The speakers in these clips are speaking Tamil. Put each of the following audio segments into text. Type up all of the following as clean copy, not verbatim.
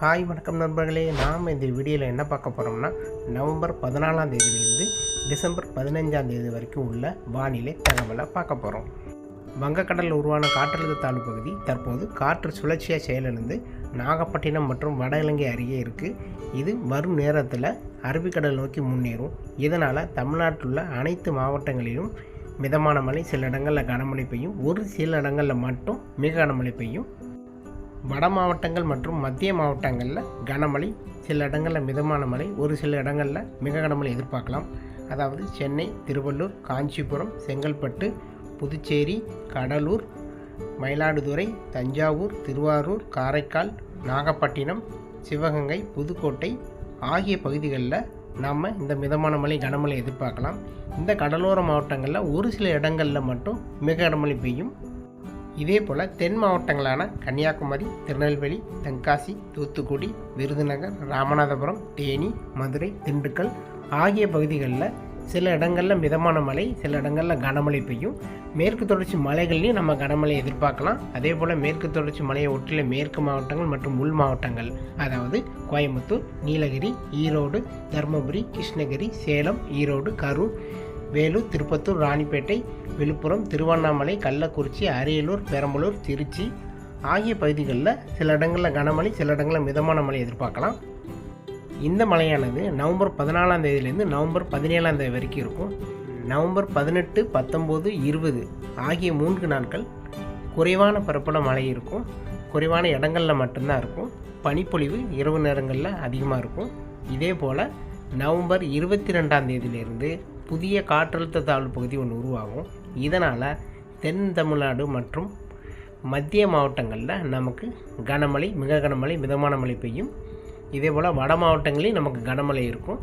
ஹாய் வணக்கம் நண்பர்களே. நாம் இந்த வீடியோவில் என்ன பார்க்க போகிறோம்னா நவம்பர் 14ஆம் தேதியிலிருந்து டிசம்பர் 15ஆம் தேதி வரைக்கும் உள்ள வானிலை தகவலை பார்க்க போகிறோம். வங்கக்கடலில் உருவான காற்றழுத்த தாழ்வு பகுதி தற்போது காற்று சுழற்சியாக செயலிழந்து நாகப்பட்டினம் மற்றும் வட இலங்கை அருகே இருக்குது. இது வரும் நேரத்தில் அரபிக்கடல் நோக்கி முன்னேறும். இதனால் தமிழ்நாட்டில் உள்ள அனைத்து மாவட்டங்களிலும் மிதமான மழை, சில இடங்களில் கனமழை பெய்யும், ஒரு சில இடங்களில் மட்டும் மிக கனமழை பெய்யும். வட மாவட்டங்கள் மற்றும் மத்திய மாவட்டங்களில் கனமழை, சில இடங்களில் மிதமான மழை, ஒரு சில இடங்களில் மிக கனமழை எதிர்பார்க்கலாம். அதாவது சென்னை, திருவள்ளூர், காஞ்சிபுரம், செங்கல்பட்டு, புதுச்சேரி, கடலூர், மயிலாடுதுறை, தஞ்சாவூர், திருவாரூர், காரைக்கால், நாகப்பட்டினம், சிவகங்கை, புதுக்கோட்டை ஆகிய பகுதிகளில் நாம் இந்த மிதமான மழை, கனமழை எதிர்பார்க்கலாம். இந்த கடலோர மாவட்டங்களில் ஒரு சில இடங்களில் மட்டும் மிக கனமழை பெய்யும். இதே போல் தென் மாவட்டங்களான கன்னியாகுமரி, திருநெல்வேலி, தென்காசி, தூத்துக்குடி, விருதுநகர், ராமநாதபுரம், தேனி, மதுரை, திண்டுக்கல் ஆகிய பகுதிகளில் சில இடங்களில் மிதமான மழை, சில இடங்களில் கனமழை பெய்யும். மேற்கு தொடர்ச்சி மலைகள்லையும் நம்ம கனமழை எதிர்பார்க்கலாம். அதே போல் மேற்கு தொடர்ச்சி மலையை ஒட்டிய மேற்கு மாவட்டங்கள் மற்றும் உள் மாவட்டங்கள், அதாவது கோயம்புத்தூர், நீலகிரி, ஈரோடு, தருமபுரி, கிருஷ்ணகிரி, சேலம், ஈரோடு, கரூர், வேலூர், திருப்பத்தூர், ராணிப்பேட்டை, விழுப்புரம், திருவண்ணாமலை, கள்ளக்குறிச்சி, அரியலூர், பெரம்பலூர், திருச்சி ஆகிய பகுதிகளில் சில இடங்களில் கனமழை, சில இடங்களில் மிதமான மழை எதிர்பார்க்கலாம். இந்த மழையானது நவம்பர் 14ஆம் தேதியிலேருந்து நவம்பர் 17ஆம் தேதி வரைக்கும் இருக்கும். நவம்பர் 18, 19, 20 ஆகிய 3 நாட்கள் குறைவான பரப்பில் மழை இருக்கும். குறைவான இடங்களில் மட்டும்தான் இருக்கும். பனிப்பொழிவு இரவு நேரங்களில் அதிகமாக இருக்கும். இதே போல் நவம்பர் 22ஆம் தேதியிலிருந்து புதிய காற்றழுத்த தாழ்வு பகுதி ஒன்று உருவாகும். இதனால் தென் தமிழ்நாடு மற்றும் மத்திய மாவட்டங்களில் நமக்கு கனமழை, மிக கனமழை, மிதமான மழை பெய்யும். இதே போல் வட மாவட்டங்களில் நமக்கு கனமழை இருக்கும்.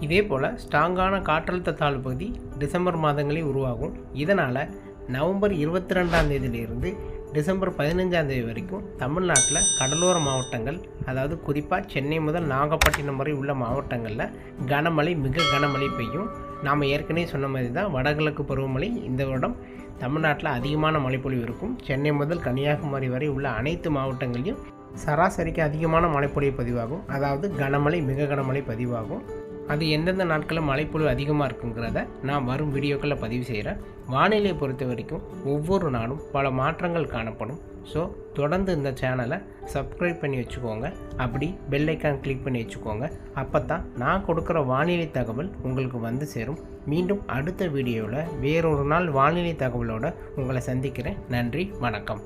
இதே போல் ஸ்ட்ராங்கான காற்றழுத்த தாழ்வு பகுதி டிசம்பர் மாதங்களில் உருவாகும். இதனால் நவம்பர் 22ஆம் தேதியிலிருந்து டிசம்பர் 15ஆம் தேதி வரைக்கும் தமிழ்நாட்டில் கடலோர மாவட்டங்கள், அதாவது குறிப்பாக சென்னை முதல் நாகப்பட்டினம் வரை உள்ள மாவட்டங்களில் கனமழை, மிக கனமழை பெய்யும். நாம் ஏற்கனவே சொன்ன மாதிரி தான் வடகிழக்கு பருவமழை இந்த வருடம் தமிழ்நாட்டில் அதிகமான மழைப்பொழிவு இருக்கும். சென்னை முதல் கன்னியாகுமரி வரை உள்ள அனைத்து மாவட்டங்களிலும் சராசரிக்கு அதிகமான மழைப்பொழிவு பதிவாகும். அதாவது கனமழை, மிக கனமழை பதிவாகும். அது எந்தெந்த நாட்களில் மழைப்பொழிவு அதிகமாக இருக்குங்கிறத நான் வரும் வீடியோக்களில் பதிவு செய்கிறேன். வானிலையை பொறுத்த வரைக்கும் ஒவ்வொரு நாளும் பல மாற்றங்கள் காணப்படும். ஸோ தொடர்ந்து இந்த சேனலை சப்ஸ்கிரைப் பண்ணி வச்சுக்கோங்க. அப்படி பெல் ஐக்கான் கிளிக் பண்ணி வச்சுக்கோங்க. அப்போ தான் நான் கொடுக்குற வானிலை தகவல் உங்களுக்கு வந்து சேரும். மீண்டும் அடுத்த வீடியோவில் வேறொரு நாள் வானிலை தகவலோடு உங்களை சந்திக்கிறேன். நன்றி, வணக்கம்.